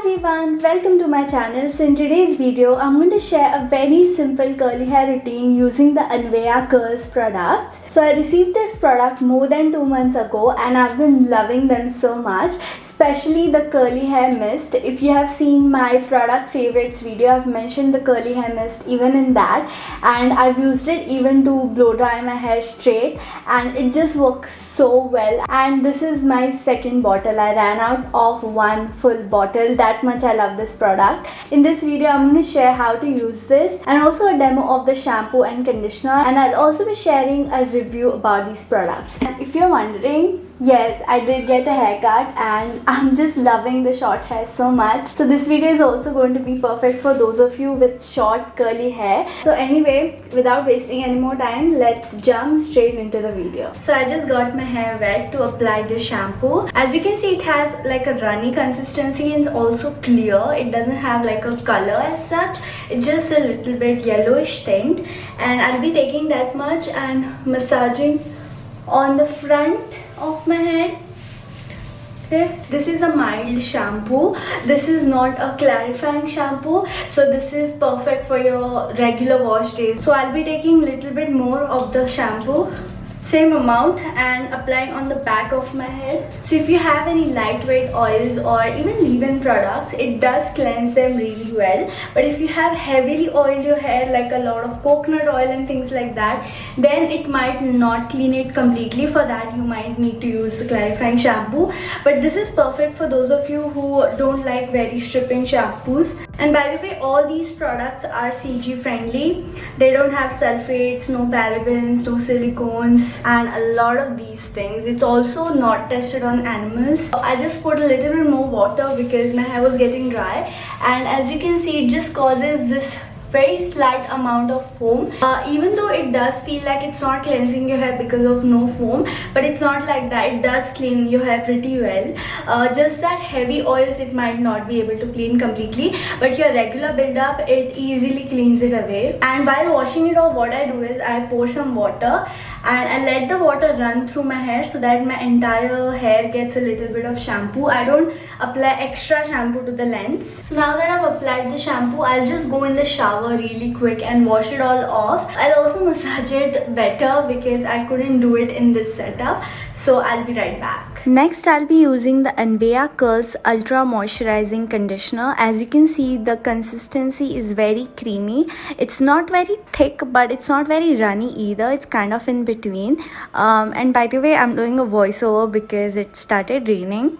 everyone, welcome to my channel. So in today's video, I'm going to share a very simple curly hair routine using the Anvea Curls products. So I received this product more than 2 months ago and I've been loving them so much, especially the curly hair mist. If you have seen my product favorites video, I've mentioned the curly hair mist even in that, and I've used it even to blow dry my hair straight and it just works so well. And this is my second bottle. I ran out of one full bottle. That much I love this product. In this video, I'm going to share how to use this and also a demo of the shampoo and conditioner, and I'll also be sharing a review about these products. And if you're wondering, yes, I did get a haircut and I'm just loving the short hair so much. So this video is also going to be perfect for those of you with short curly hair. So anyway, without wasting any more time, let's jump straight into the video. So I just got my hair wet to apply the shampoo. As you can see, it has like a runny consistency and also clear. It doesn't have like a color as such. It's just a little bit yellowish tint, and I'll be taking that much and massaging on the front of my head. Okay. This is a mild shampoo. This is not a clarifying shampoo, so this is perfect for your regular wash days. So I'll be taking little bit more of the shampoo, same amount, and applying on the back of my head. So if you have any lightweight oils or even leave-in products, it does cleanse them really well. But if you have heavily oiled your hair, like a lot of coconut oil and things like that, then it might not clean it completely. For that, you might need to use the clarifying shampoo. But this is perfect for those of you who don't like very stripping shampoos. And by the way, all these products are CG friendly. They don't have sulfates, no parabens, no silicones, and a lot of these things. It's also not tested on animals. I just put a little bit more water because my hair was getting dry, and as you can see, it just causes this very slight amount of foam. Even though it does feel like it's not cleansing your hair because of no foam, but it's not like that. It does clean your hair pretty well. Just that heavy oils, it might not be able to clean completely, but your regular buildup, it easily cleans it away. And while washing it off, what I do is I pour some water and I let the water run through my hair so that my entire hair gets a little bit of shampoo. I don't apply extra shampoo to the lengths. So now that I've applied the shampoo, I'll just go in the shower really quick and wash it all off. I'll also massage it better because I couldn't do it in this setup. So I'll be right back. Next, I'll be using the Anvea Curls Ultra Moisturizing Conditioner. As you can see, the consistency is very creamy. It's not very thick, but it's not very runny either. It's kind of in between. And by the way, I'm doing a voiceover because it started raining.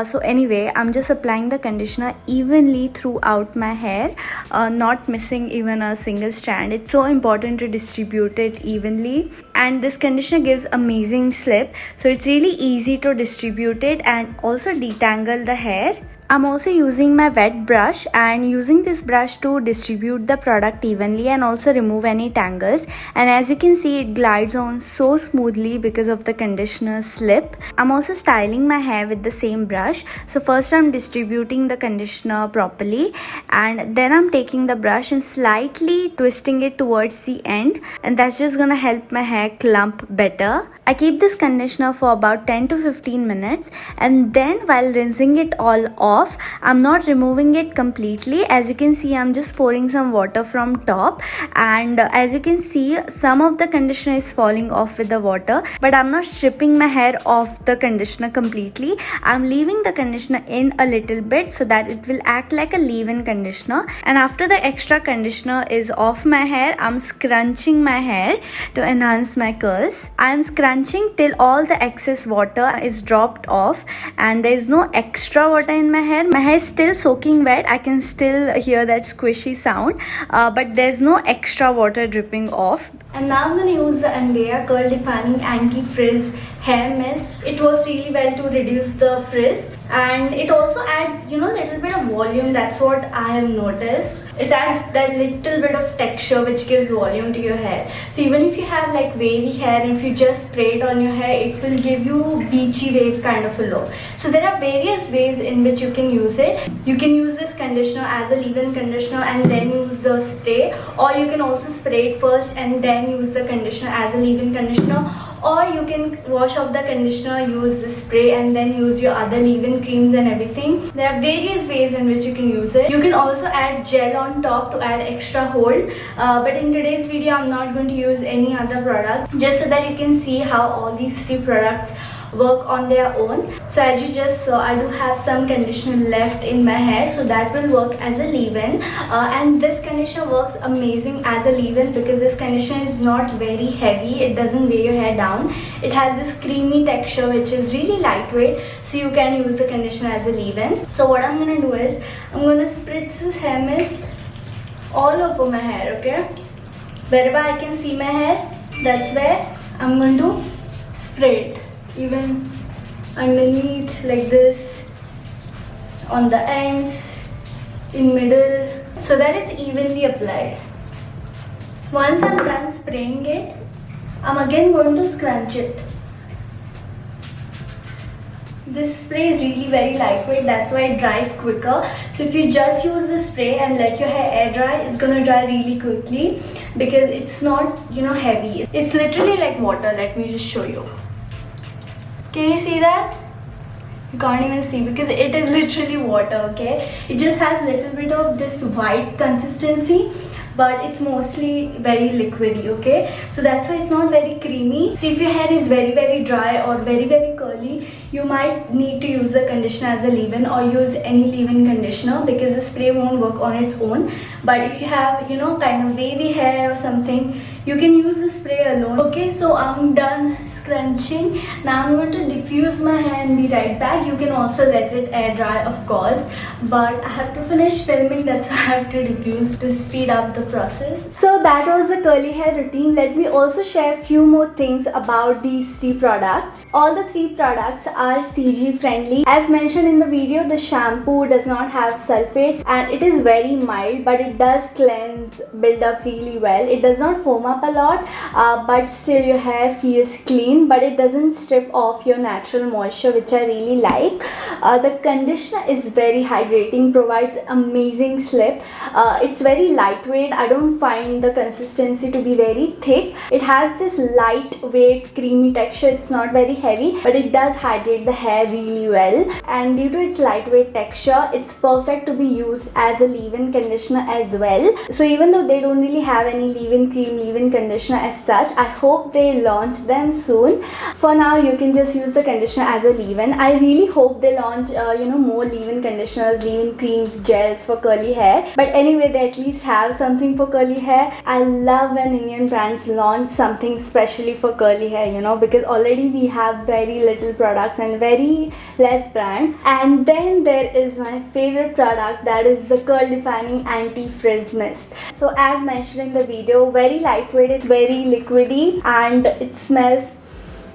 So anyway, I'm just applying the conditioner evenly throughout my hair, not missing even a single strand. It's so important to distribute it evenly, and this conditioner gives amazing slip, so it's really easy to distribute it and also detangle the hair. I'm also using my wet brush and using this brush to distribute the product evenly and also remove any tangles. And as you can see, it glides on so smoothly because of the conditioner slip. I'm also styling my hair with the same brush. So first I'm distributing the conditioner properly, and then I'm taking the brush and slightly twisting it towards the end, and that's just gonna help my hair clump better. I keep this conditioner for about 10 to 15 minutes, and then while rinsing it all off, I'm not removing it completely. As you can see, I'm just pouring some water from top, and as you can see, some of the conditioner is falling off with the water, but I'm not stripping my hair off the conditioner completely. I'm leaving the conditioner in a little bit so that it will act like a leave-in conditioner. And after the extra conditioner is off my hair, I'm scrunching my hair to enhance my curls. I'm scrunching till all the excess water is dropped off and there is no extra water in my hair. My hair is still soaking wet. I can still hear that squishy sound, but there's no extra water dripping off. And now I'm going to use the Anvea Curl Defining Anti-Frizz Hair Mist. It works really well to reduce the frizz, and it also adds, a little bit of volume. That's what I have noticed. It adds that little bit of texture which gives volume to your hair. So even if you have like wavy hair, and if you just spray it on your hair, it will give you beachy wave kind of a look. So there are various ways in which you can use it. You can use this conditioner as a leave-in conditioner and then use the spray, or you can also spray it first and then use the conditioner as a leave-in conditioner, or you can wash off the conditioner, use the spray, and then use your other leave-in creams and everything. There are various ways in which you can use it. You can also add gel on top to add extra hold, but in today's video I'm not going to use any other products, just so that you can see how all these three products work on their own. So as you just saw, I do have some conditioner left in my hair, so that will work as a leave-in, and this conditioner works amazing as a leave-in because this conditioner is not very heavy. It doesn't weigh your hair down. It has this creamy texture which is really lightweight, so you can use the conditioner as a leave-in. So what I'm gonna do is I'm gonna spritz this hair mist all over my hair, okay? Wherever I can see my hair, that's where I'm going to spray it. Even underneath, like this, on the ends, in middle, so that it's evenly applied. Once I'm done spraying it, I'm again going to scrunch it. This spray is really very lightweight, that's why it dries quicker. So if you just use the spray and let your hair air dry, it's gonna dry really quickly because it's not, heavy. It's literally like water. Let me just show you. Can you see that? You can't even see because it is literally water, okay? It just has a little bit of this white consistency, but it's mostly very liquidy, okay? So that's why it's not very creamy. So if your hair is very dry or very curly, you might need to use the conditioner as a leave-in or use any leave-in conditioner because the spray won't work on its own. But if you have, kind of wavy hair or something, you can use the spray alone. Okay, so I'm done scrunching. Now I'm going to diffuse my hair and be right back. You can also let it air dry, of course, but I have to finish filming, that's why I have to diffuse to speed up the process. So that was the curly hair routine. Let me also share a few more things about these three products. All the three products are CG friendly. As mentioned in the video, the shampoo does not have sulfates and it is very mild, but it does cleanse, build up really well. It does not foam up a lot, but still your hair feels clean, but it doesn't strip off your natural moisture, which I really like. The conditioner is very hydrating, provides amazing slip. It's very lightweight. I don't find the consistency to be very thick. It has this lightweight creamy texture. It's not very heavy, but it does hydrate the hair really well, and due to its lightweight texture, it's perfect to be used as a leave-in conditioner as well. So even though they don't really have any leave-in cream, leave-in conditioner as such, I hope they launch them soon. For now, you can just use the conditioner as a leave-in. I really hope they launch more leave-in conditioners, leave-in creams, gels for curly hair, but anyway, they at least have something for curly hair. I love when Indian brands launch something specially for curly hair, because already we have very little products and very less brands. And then there is my favorite product, that is the curl defining anti-frizz mist. So as mentioned in the video, very lightweight, it's very liquidy, and it smells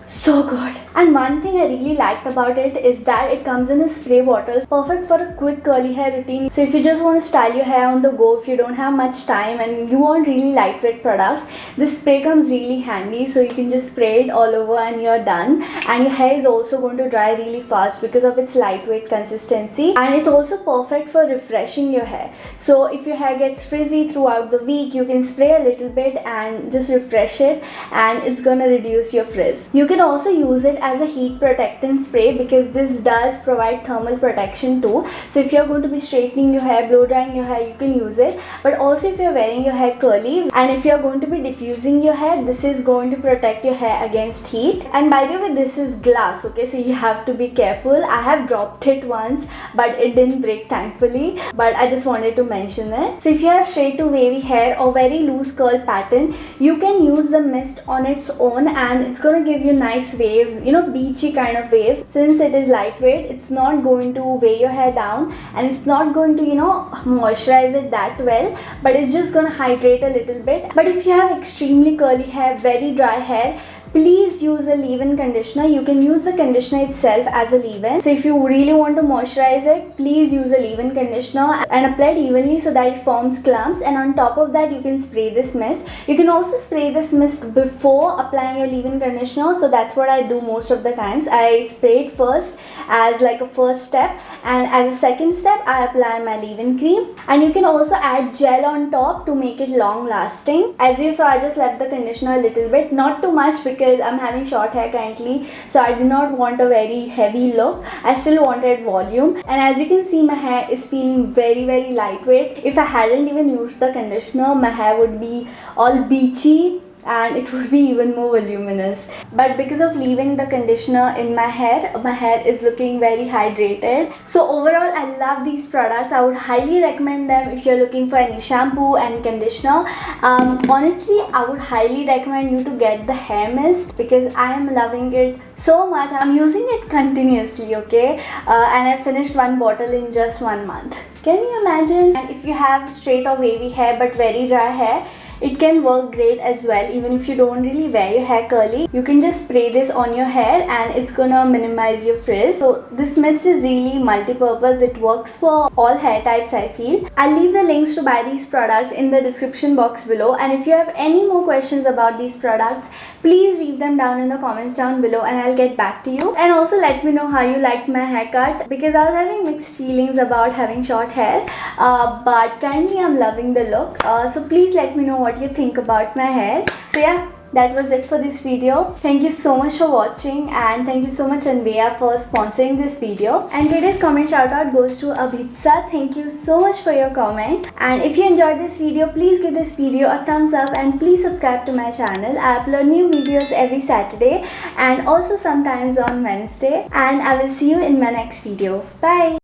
so good. And one thing I really liked about it is that it comes in a spray bottle, perfect for a quick curly hair routine. So if you just want to style your hair on the go, if you don't have much time and you want really lightweight products, this spray comes really handy. So you can just spray it all over and you're done. And your hair is also going to dry really fast because of its lightweight consistency, and it's also perfect for refreshing your hair. So if your hair gets frizzy throughout the week, you can spray a little bit and just refresh it, and it's gonna reduce your frizz. You can also use it as a heat protectant spray because this does provide thermal protection too. So if you're going to be straightening your hair, blow drying your hair, you can use it. But also if you're wearing your hair curly and if you're going to be diffusing your hair, this is going to protect your hair against heat. And by the way, this is glass, okay, so you have to be careful. I have dropped it once, but it didn't break thankfully, but I just wanted to mention it. So if you have straight to wavy hair or very loose curl pattern, you can use the mist on its own and it's going to give you nice waves, beachy kind of waves. Since it is lightweight, it's not going to weigh your hair down and it's not going to moisturize it that well, but it's just going to hydrate a little bit. But if you have extremely curly hair, very dry hair, please use a leave-in conditioner. You can use the conditioner itself as a leave-in. So if you really want to moisturize it, please use a leave-in conditioner and apply it evenly so that it forms clumps. And on top of that, you can spray this mist. You can also spray this mist before applying your leave-in conditioner. So that's what I do most of the times. I spray it first as like a first step, and as a second step, I apply my leave-in cream. And you can also add gel on top to make it long lasting. As you saw, I just left the conditioner a little bit, not too much because because I'm having short hair currently, so I do not want a very heavy look. I still wanted volume, and as you can see, my hair is feeling very lightweight. If I hadn't even used the conditioner, my hair would be all beachy and it would be even more voluminous. But because of leaving the conditioner in my hair is looking very hydrated. So overall, I love these products. I would highly recommend them if you're looking for any shampoo and conditioner. Honestly, I would highly recommend you to get the hair mist because I am loving it so much. I'm using it continuously, okay, and I finished one bottle in just 1 month. Can you imagine? And if you have straight or wavy hair but very dry hair, it can work great as well. Even if you don't really wear your hair curly, you can just spray this on your hair and it's gonna minimize your frizz. So this mist is really multi-purpose. It works for all hair types, I feel. I'll leave the links to buy these products in the description box below, and if you have any more questions about these products, please leave them down in the comments down below and I'll get back to you. And also let me know how you liked my haircut, because I was having mixed feelings about having short hair, but currently I'm loving the look. So please let me know what you think about my hair. So yeah, that was it for this video. Thank you so much for watching, and thank you so much Anveya for sponsoring this video. And today's comment shout out goes to Abhipsa. Thank you so much for your comment. And if you enjoyed this video, please give this video a thumbs up and please subscribe to my channel. I upload new videos every Saturday and also sometimes on Wednesday. And I will see you in my next video. Bye.